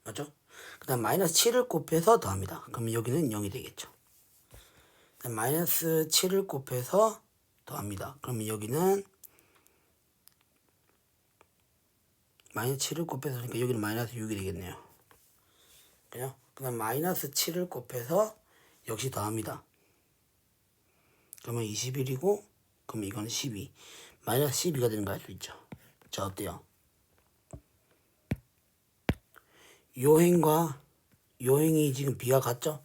맞죠? 그 다음 마이너스 7을 곱해서 더합니다. 그러면 여기는 0이 되겠죠. 그다음 마이너스 7을 곱해서 더합니다. 그러면 여기는 마이너스 7을 곱해서 하니까 여기는 마이너스 6이 되겠네요. 그죠? 그 다음 마이너스 7을 곱해서 역시 더합니다. 그러면 21이고 그러면 이거는 12. 마이너스 12가 되는 거 알 수 있죠. 자, 어때요? 요행과 요행이 지금 비가 같죠?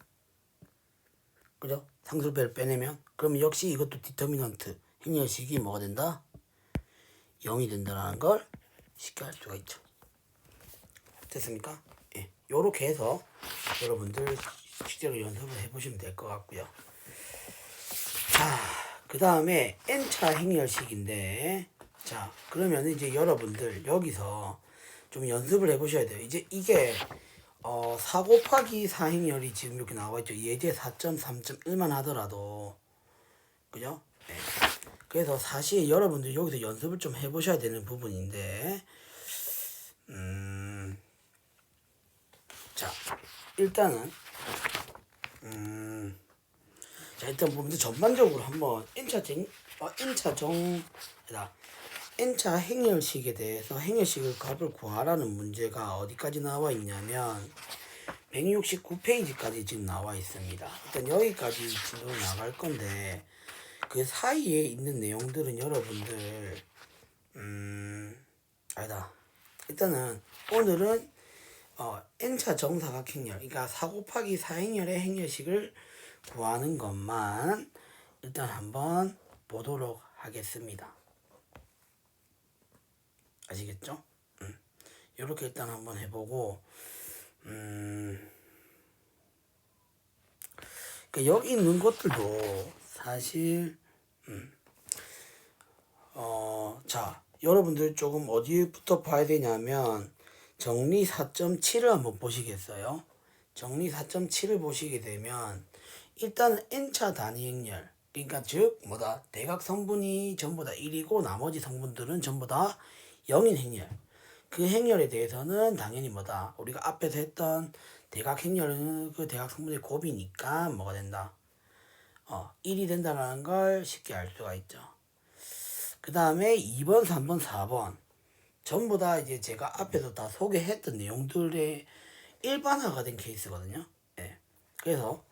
그죠? 상수배를 빼내면 그러면 역시 이것도 디터미넌트 행렬식이 뭐가 된다? 0이 된다는 걸 쉽게 알 수가 있죠. 됐습니까? 예. 요렇게 해서 여러분들 실제로 연습을 해보시면 될 것 같고요. 자, 그 다음에 N차 행렬식인데, 자, 그러면 이제 여러분들 여기서 좀 연습을 해보셔야 돼요. 이제 이게 4 곱하기 4 행렬이 지금 이렇게 나와 있죠. 예제 4.3.1만 하더라도, 그죠? 네. 그래서 사실 여러분들 여기서 연습을 좀 해보셔야 되는 부분인데, 자, 일단은, 자, 일단 먼저 전반적으로 한번 N차 행렬식에 대해서 행렬식을 값을 구하라는 문제가 어디까지 나와 있냐면 169페이지까지 지금 나와 있습니다. 일단 여기까지 진도로 나갈 건데 그 사이에 있는 내용들은 여러분들 아니다. 일단은 오늘은 N차 정사각행렬, 그러니까 4 곱하기 4 행렬의 행렬식을 구하는 것만 일단 한번 보도록 하겠습니다. 아시겠죠? 이렇게 일단 한번 해보고 그러니까 여기 있는 것들도 사실 자, 여러분들 조금 어디부터 봐야 되냐면 정리 4.7을 한번 보시겠어요? 정리 4.7을 보시게 되면 일단 N차 단위 행렬, 그러니까 즉 뭐다? 대각 성분이 전부 다 1이고 나머지 성분들은 전부 다 0인 행렬. 그 행렬에 대해서는 당연히 뭐다? 우리가 앞에서 했던 대각 행렬은 그 대각 성분의 곱이니까 뭐가 된다? 1이 된다는 걸 쉽게 알 수가 있죠. 그 다음에 2번, 3번, 4번 전부 다 이제 제가 앞에서 다 소개했던 내용들의 일반화가 된 케이스거든요. 네. 그래서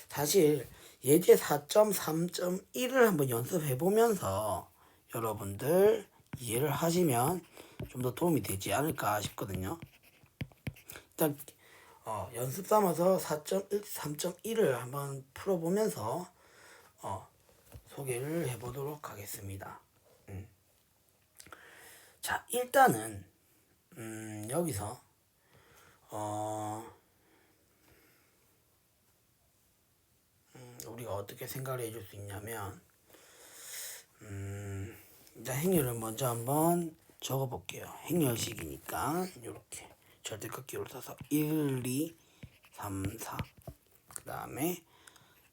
사실 예제 4.3.1을 한번 연습해 보면서 여러분들 이해를 하시면 좀 더 도움이 되지 않을까 싶거든요. 일단 연습 삼아서 4.1, 3.1을 한번 풀어보면서 소개를 해보도록 하겠습니다. 자, 일단은 여기서 우리가 어떻게 생각을 해줄 수 있냐면 일단 행렬을 먼저 한번 적어볼게요. 행렬식이니까 이렇게 절대값기호를 써서 1, 2, 3, 4 그 다음에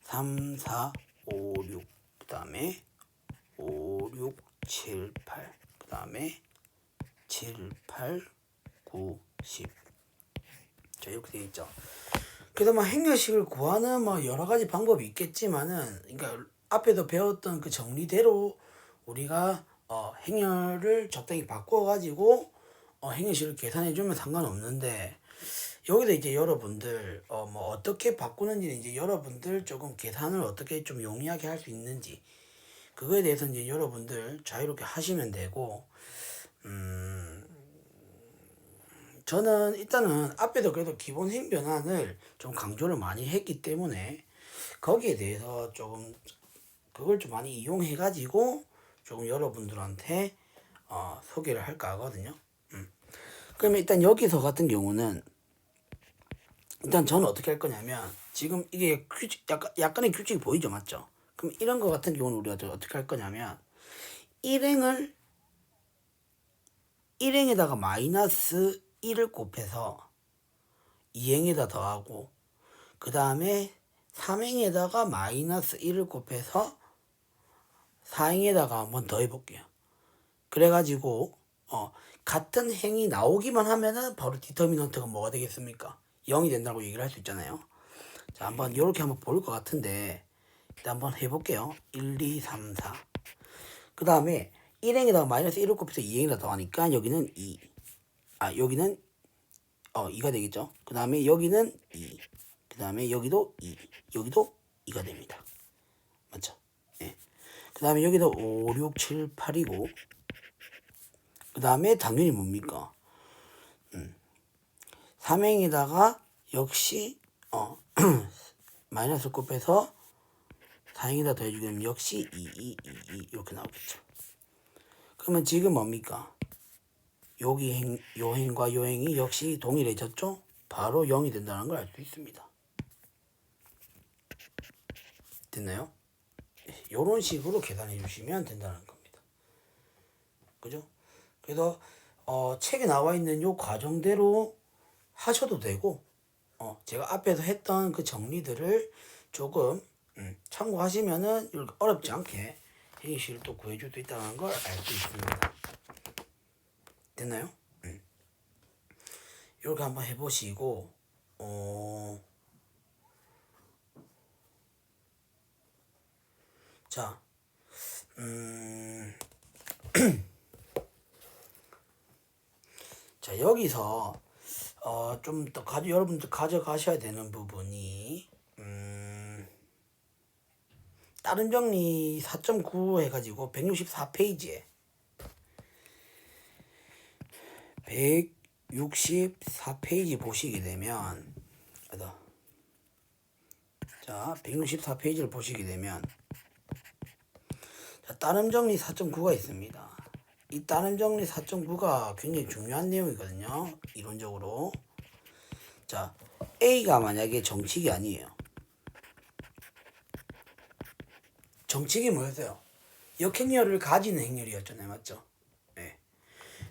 3, 4, 5, 6 그 다음에 5, 6, 7, 8 그 다음에 7, 8, 9, 10 자, 이렇게 되어 있죠. 그래서 뭐 행렬식을 구하는 뭐 여러 가지 방법이 있겠지만은, 그러니까 앞에도 배웠던 그 정리대로 우리가 행렬을 적당히 바꿔가지고 행렬식을 계산해주면 상관없는데, 여기서 이제 여러분들 뭐 어떻게 바꾸는지는 이제 여러분들 조금 계산을 어떻게 좀 용이하게 할 수 있는지 그거에 대해서 이제 여러분들 자유롭게 하시면 되고, 저는 일단은 앞에도 그래도 기본 행변환을 좀 강조를 많이 했기 때문에 거기에 대해서 조금 그걸 좀 많이 이용해 가지고 조금 여러분들한테 소개를 할까 하거든요. 그러면 일단 여기서 같은 경우는 일단 저는 어떻게 할 거냐면 지금 이게 규칙 약간의 규칙이 보이죠, 맞죠? 그럼 이런 거 같은 경우는 우리가 어떻게 할 거냐면 1행에다가 마이너스 1을 곱해서 2행에다 더하고 그 다음에 3행에다가 마이너스 1을 곱해서 4행에다가 한번 더해 볼게요. 그래가지고 같은 행이 나오기만 하면은 바로 디터미넌트가 뭐가 되겠습니까? 0이 된다고 얘기를 할 수 있잖아요. 자, 한번 이렇게 한번 볼 것 같은데 일단 한번 해볼게요. 1, 2, 3, 4. 그 다음에 1행에다가 마이너스 1을 곱해서 2행에다 더하니까 여기는 2. 여기는 2가 되겠죠. 그 다음에 여기는 2. 그 다음에 여기도 2. 여기도 2가 됩니다. 맞죠? 네. 그 다음에 여기도 5, 6, 7, 8이고 그 다음에 당연히 뭡니까? 3행에다가 역시 마이너스 곱해서 4행에다 더해주게 되면 역시 2 이렇게 나오겠죠. 그러면 지금 뭡니까? 여기 요 행과 요 행이 역시 동일해졌죠? 바로 0이 된다는 걸 알 수 있습니다. 됐나요? 이런 식으로 계산해 주시면 된다는 겁니다. 그죠? 그래서 책에 나와 있는 요 과정대로 하셔도 되고 제가 앞에서 했던 그 정리들을 조금 참고하시면은 이렇게 어렵지 않게 행위식을 또 구해줄 수 있다는 걸 알 수 있습니다. 됐나요? 이렇게 한번 해보시고 자 자 여기서 좀 더 여러분들 가져가셔야 되는 부분이 다른 정리 4.9 해가지고 164페이지에 164페이지 보시게 되면 자 164페이지를 보시게 되면 자, 따름 정리 4.9가 있습니다. 이 따름 정리 4.9가 굉장히 중요한 내용이거든요. 이론적으로. 자, A가 만약에 정칙이 아니에요. 정칙이 뭐였어요? 역행렬을 가지는 행렬이었잖아요. 맞죠? 네.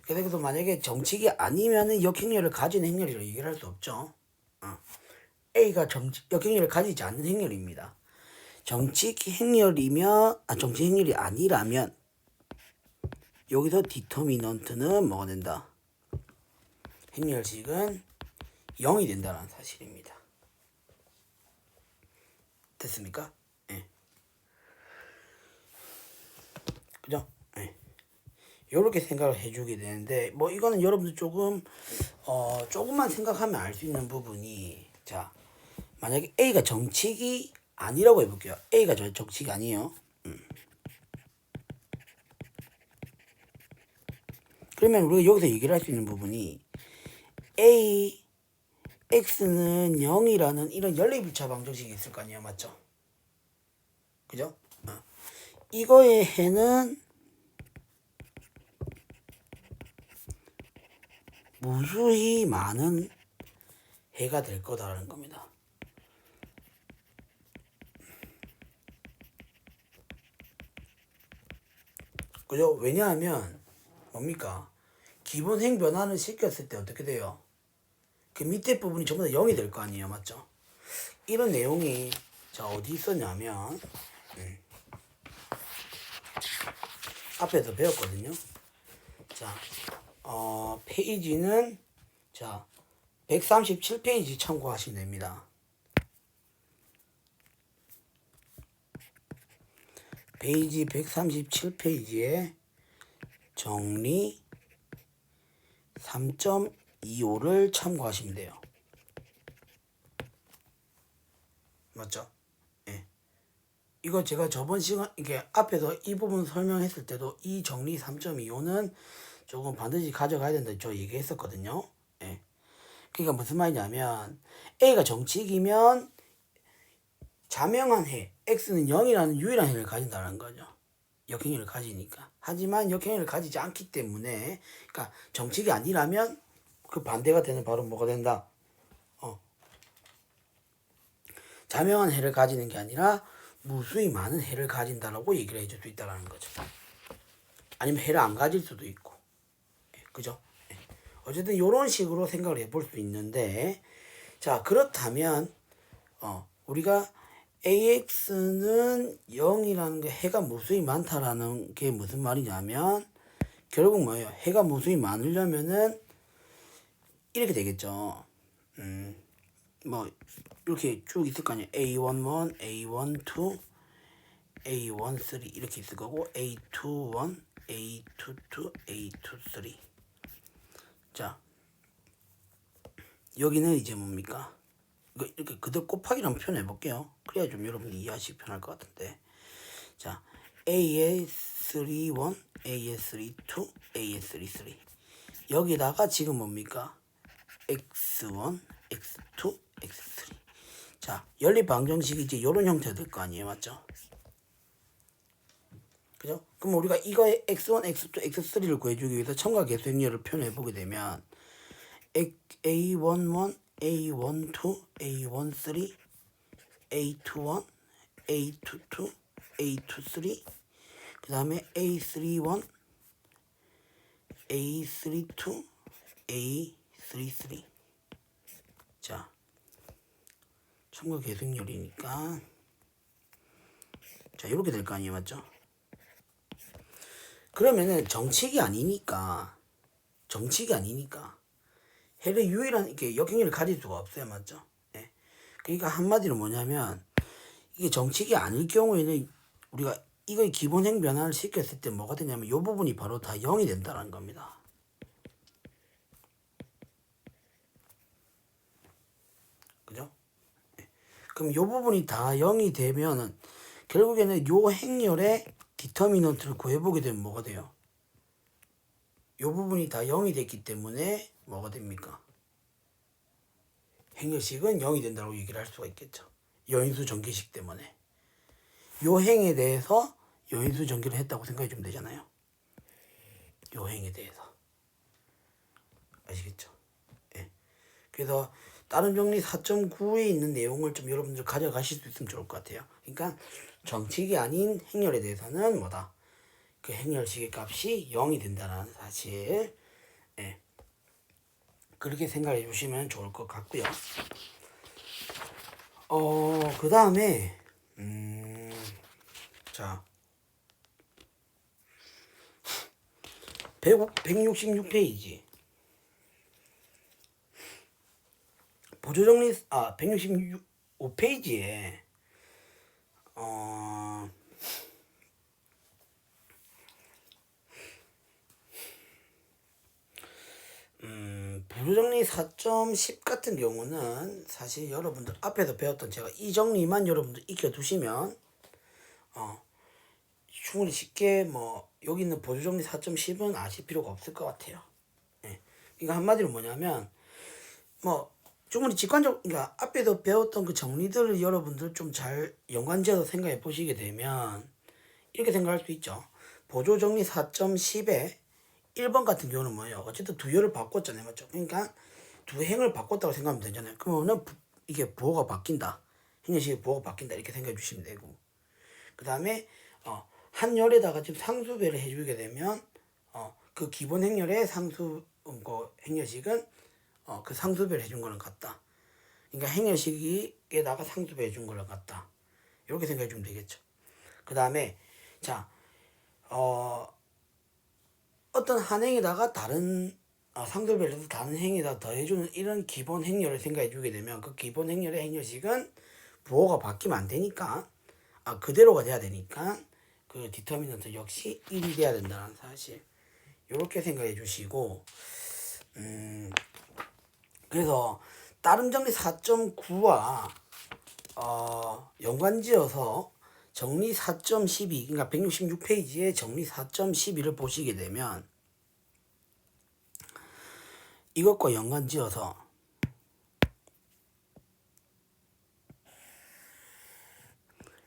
그래서 만약에 정칙이 아니면은 역행렬을 가지는 행렬이라고 얘기를 할 수 없죠. A가 역행렬을 가지지 않는 행렬입니다. 정칙 행렬이면 정칙 행렬이 아니라면 여기서 디터미넌트는 뭐가 된다? 행렬식은 0이 된다는 사실입니다. 됐습니까? 네. 그죠? 네. 요렇게 생각을 해주게 되는데 뭐 이거는 여러분들 조금만 생각하면 알 수 있는 부분이 자 만약에 A가 정칙이 아니라고 해볼게요. A가 정칙이 아니에요. 그러면 우리가 여기서 얘기를 할 수 있는 부분이 A, X는 0이라는 이런 연립일차 방정식이 있을 거 아니에요. 맞죠? 그죠? 이거의 해는 무수히 많은 해가 될 거다라는 겁니다. 그죠? 왜냐하면 뭡니까? 기본 행 변화를 시켰을 때 어떻게 돼요? 그 밑에 부분이 전부 다 0이 될 거 아니에요. 맞죠? 이런 내용이 자 어디 있었냐면 앞에서 배웠거든요. 자 페이지는 자 137페이지 참고하시면 됩니다. 페이지 137페이지에 정리 3.25를 참고하시면 돼요. 맞죠? 예. 이거 제가 저번 시간 이게 앞에서 이 부분 설명했을 때도 이 정리 3.25는 조금 반드시 가져가야 된다 저 얘기했었거든요. 예. 그러니까 무슨 말이냐면 A가 정칙이면 자명한 해 X는 0이라는 유일한 해를 가진다는 거죠. 역행렬을 가지니까. 하지만 역행렬을 가지지 않기 때문에 그러니까 정칙이 아니라면 그 반대가 되는 바로 뭐가 된다? 자명한 해를 가지는 게 아니라 무수히 많은 해를 가진다라고 얘기를 해줄 수 있다는 거죠. 아니면 해를 안 가질 수도 있고. 그죠? 어쨌든 이런 식으로 생각을 해볼 수 있는데 자 그렇다면 우리가 AX는 0이라는 게 해가 무수히 많다라는 게 무슨 말이냐면 결국 뭐예요? 해가 무수히 많으려면은 이렇게 되겠죠. 뭐 이렇게 쭉 있을 거 아니에요. A11, A12, A13 이렇게 있을 거고 A21, A22, A23. 자, 여기는 이제 뭡니까? 이거 이렇게 그대로 곱하기로 한번 표현해 볼게요. 그래야 좀 여러분이 이해하시기 편할 것 같은데. 자, AS31, AS32, AS33. 여기다가 지금 뭡니까? X1, X2, X3. 자, 연립 방정식이 이제 이런 형태가 될 거 아니에요, 맞죠? 그죠? 그럼 우리가 이거의 X1, X2, X3를 구해주기 위해서 첨가 계수 행렬을 표현해 보게 되면 A11, A12, A13, A21, A22, A23, 그 다음에 A31, A32, A33. 자, 첨가 계수행렬이니까 자, 이렇게 될 거 아니에요, 맞죠? 그러면은 정칙이 아니니까 해를 유일한 이렇게 역행렬을 가질 수가 없어요, 맞죠? 예. 그러니까 한마디로 뭐냐면 이게 정칙이 아닐 경우에는 우리가 이거의 기본행 변화를 시켰을 때 뭐가 되냐면 이 부분이 바로 다 0이 된다는 겁니다. 그죠? 예. 그럼 이 부분이 다 0이 되면은 결국에는 요 행렬의 디터미넌트를 구해보게 되면 뭐가 돼요? 요 부분이 다 0이 됐기 때문에 뭐가 됩니까? 행렬식은 0이 된다고 얘기를 할 수가 있겠죠. 여인수 전개식 때문에. 요 행에 대해서 여인수 전개를 했다고 생각해 주면 되잖아요. 요 행에 대해서. 아시겠죠? 예. 그래서 다른 정리 4.9에 있는 내용을 좀 여러분들 가져가실 수 있으면 좋을 것 같아요. 그러니까 정칙이 아닌 행렬에 대해서는 뭐다? 그 행렬식의 값이 0이 된다는 사실. 예. 그렇게 생각해 주시면 좋을 것 같고요. 그 다음에 자 166페이지 보조정리 165페이지에 보조정리 4.10 같은 경우는 사실 여러분들 앞에서 배웠던 제가 이 정리만 여러분들 익혀두시면 충분히 쉽게 뭐 여기 있는 보조정리 4.10은 아실 필요가 없을 것 같아요. 예. 이거 한마디로 뭐냐면 뭐 충분히 직관적 그러니까 앞에서 배웠던 그 정리들을 여러분들 좀 잘 연관지어서 생각해 보시게 되면 이렇게 생각할 수 있죠. 보조정리 4.10에 1번 같은 경우는 뭐예요? 어쨌든 두열을 바꿨잖아요, 맞죠? 그러니까 두 행을 바꿨다고 생각하면 되잖아요. 그러면은 이게 부호가 바뀐다. 행렬식의 부호가 바뀐다 이렇게 생각해 주시면 되고 그 다음에 한 열에다가 지금 상수배를 해주게 되면 그 기본 행렬의 상수 행렬식은 그 상수배를 해준 거랑 같다. 그러니까 행렬식에다가 상수배 해준 거랑 같다. 이렇게 생각해 주면 되겠죠. 그 다음에 자 어떤 한 행에다가 다른 상수배를 해서 다른 행에다 더해주는 이런 기본 행렬을 생각해 주게 되면 그 기본 행렬의 행렬식은 부호가 바뀌면 안 되니까 그대로가 돼야 되니까 그 디터미넌트 역시 1이 돼야 된다는 사실 이렇게 생각해 주시고 그래서 다른 정리 4.9와 연관지어서 정리 4.12 그러니까 166페이지에 정리 4.12를 보시게 되면 이것과 연관지어서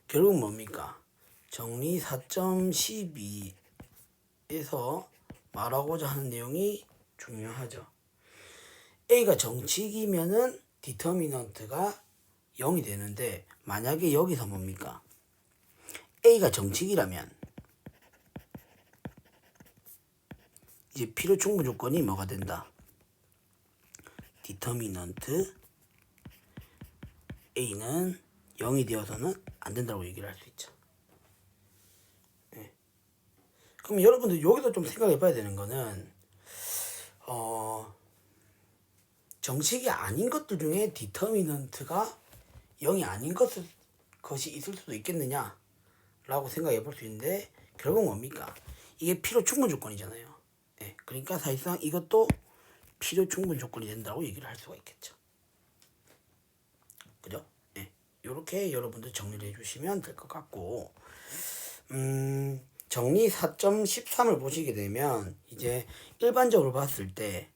결국 뭡니까? 정리 4.12에서 말하고자 하는 내용이 중요하죠. A가 정칙이면은 디터미넌트가 0이 되는데 만약에 여기서 뭡니까? A가 정칙이라면 이제 필요 충분 조건이 뭐가 된다? 디터미넌트 A는 0이 되어서는 안 된다고 얘기를 할 수 있죠. 네. 그럼 여러분들 여기서 좀 생각해 봐야 되는 거는 정식이 아닌 것들 중에 디터미넌트가 0이 아닌 것이 있을 수도 있겠느냐 라고 생각해 볼 수 있는데, 결국 뭡니까? 이게 필요 충분 조건이잖아요. 예, 그러니까 사실상 이것도 필요 충분 조건이 된다고 얘기를 할 수가 있겠죠. 그죠? 예, 이렇게 여러분들 정리를 해주시면 될 것 같고, 정리 4.13을 보시게 되면 이제 일반적으로 봤을 때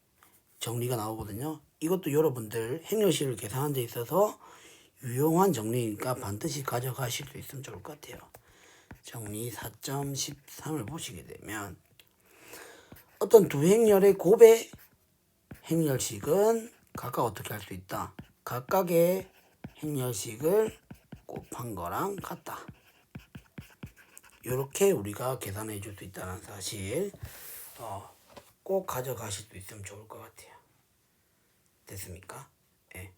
정리가 나오거든요. 이것도 여러분들 행여식을 계산하는 데 있어서 유용한 정리니까 반드시 가져가실 수 있으면 좋을 것 같아요. 정리 4.13을 보시게 되면 어떤 두 행렬의 곱의 행렬식은 각각 어떻게 할 수 있다. 각각의 행렬식을 곱한 거랑 같다. 이렇게 우리가 계산해 줄 수 있다는 사실 꼭 가져가실 수 있으면 좋을 것 같아요. 됐습니까? 예.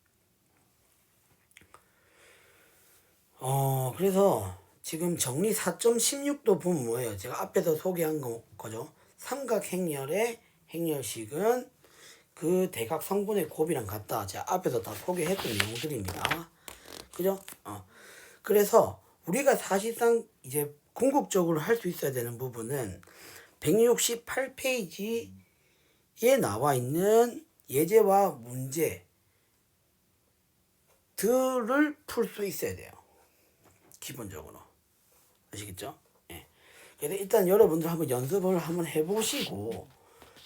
그래서 지금 정리 4.16도 보면 뭐예요? 제가 앞에서 소개한 거죠. 삼각행렬의 행렬식은 그 대각 성분의 곱이랑 같다. 제가 앞에서 다 소개했던 내용들입니다. 그죠? 그래서 우리가 사실상 이제 궁극적으로 할 수 있어야 되는 부분은 168페이지에 나와 있는 예제와 문제들을 풀 수 있어야 돼요. 기본적으로. 아시겠죠? 예. 그래서 일단 여러분들 한번 연습을 한번 해보시고,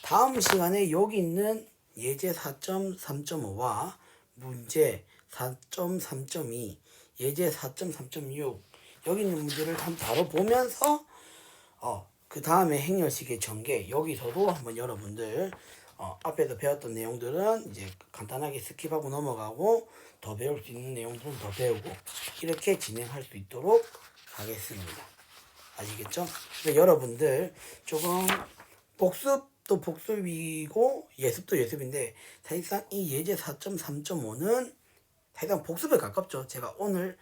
다음 시간에 여기 있는 예제 4.3.5와 문제 4.3.2, 예제 4.3.6 여기 있는 문제를 한번 다뤄보면서 그 다음에 행렬식의 전개 여기서도 한번 여러분들 앞에서 배웠던 내용들은 이제 간단하게 스킵하고 넘어가고, 더 배울 수 있는 내용들은 더 배우고, 이렇게 진행할 수 있도록 하겠습니다. 아시겠죠? 그래서 여러분들 조금 복습도 복습이고 예습도 예습인데, 사실상 이 예제 4.3.5는 사실상 복습에 가깝죠. 제가 오늘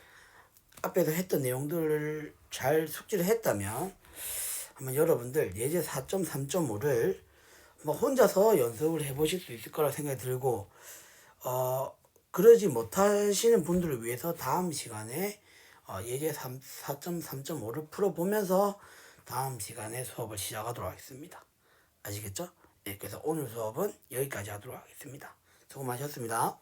앞에서 했던 내용들을 잘 숙지를 했다면 한번 여러분들 예제 4.3.5를 뭐 혼자서 연습을 해보실 수 있을 거라 생각이 들고, 그러지 못하시는 분들을 위해서 다음 시간에 예제 4.3.5를 풀어보면서 다음 시간에 수업을 시작하도록 하겠습니다. 아시겠죠? 네, 그래서 오늘 수업은 여기까지 하도록 하겠습니다. 수고 많으셨습니다.